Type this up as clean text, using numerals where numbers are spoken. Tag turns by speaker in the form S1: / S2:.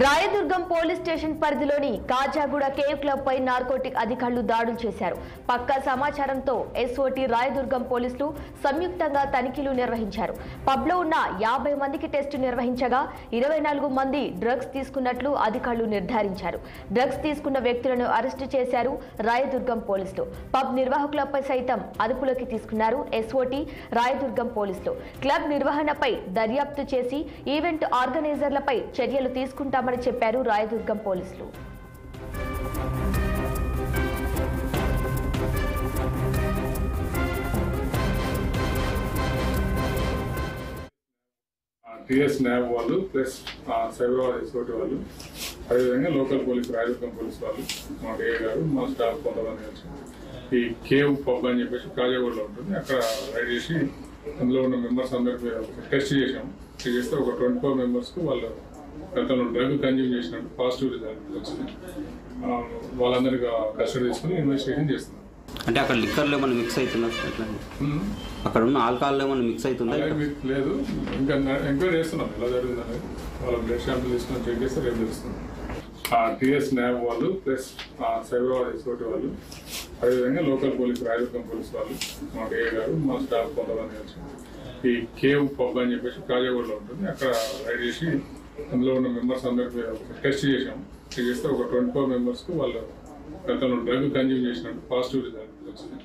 S1: Rayadurgam police station పరిధిలోని Khajaguda cave club పై narcotic అధికారులు దాడులు చేశారు. పక్కా సమాచారంతో ఎస్ఓటీ రాయదుర్గం పోలీసులు సంయుక్తంగా తనిఖీలు నిర్వహించారు. పబ్ లో ఉన్న 50 మందికి టెస్టు నిర్వహించగా 24 మంది డ్రగ్స్ తీసుకున్నట్లు అధికారులు నిర్ధారించారు. డ్రగ్స్ తీసుకున్న వ్యక్తులను అరెస్టు చేశారు రాయదుర్గం పోలీసులు. పబ్ నిర్వాహకులపై సైతం అదుపులోకి తీసుకున్నారు ఎస్ఓటీ రాయదుర్గం పోలీసులు. క్లబ్ నిర్వహణపై దర్యాప్తు చేసి ఈవెంట్ ఆర్గనైజర్లపై చర్యలు తీసుకుంటామని చెప్పారు రాయదుర్గం పోలీసులు.
S2: టీఎస్ న్యాబ్ వాళ్ళు ప్లస్ సైబరాబాద్ ఎస్ఓటీ వాళ్ళు, అదేవిధంగా లోకల్ పోలీస్ రాయదుర్గం పోలీస్ వాళ్ళు, మా డే గారు, మా స్టాఫ్ కొంతమంది కలిసి ఈ కేవ్ పబ్ అని చెప్పేసి కాజాగూడలో ఉంటుంది. అక్కడ రైడ్ చేసి అందులో ఉన్న మెంబర్స్ అందరికి టెస్ట్ చేసాము. చేస్తే ఒక 24 మెంబర్స్కు వాళ్ళు గతంలో డ్రగ్ కన్జ్యూమ్ చేసినట్టు పాజిటివ్ రిజల్ట్ వచ్చింది. వాళ్ళందరికీ కస్టడీ తీసుకుని ఇన్వెస్టిగేషన్ చేస్తున్నాం.
S3: అంటే అక్కడ లిక్కర్లో ఏమైనా మిక్స్ అవుతుందా? అక్కడ ఉన్న ఆల్కహాల్ ఏమైనా మిక్స్ అవుతుందా?
S2: లేదు, ఇంకా ఎంక్వైరీ చేస్తున్నాం ఎలా జరిగిందనేది. వాళ్ళ బ్లడ్ శాంపుల్ తీసుకుని చెక్ చేస్తే రేపు తెలుస్తుంది. టీఎస్ న్యాబ్ వాళ్ళు ప్లస్ సైబరాబాద్ ఎస్ఓటీ వాళ్ళు, అదేవిధంగా లోకల్ పోలీస్ రాయదుర్గం పోలీస్ వాళ్ళు, మా డే గారు, మా స్టాఫ్ కొంతమంది కలిసి ఈ కేవ్ పబ్ అని చెప్పేసి కాజాగూడలో ఉంటుంది. అక్కడ రైడ్ చేసి అందులో ఉన్న మెంబర్స్ అందరికి టెస్ట్ చేసాము. చేస్తే ఒక 24 మెంబర్స్కు వాళ్ళు గతంలో డ్రగ్ కన్జ్యూమ్ చేసినట్టు పాజిటివ్ రిజల్ట్ వచ్చింది.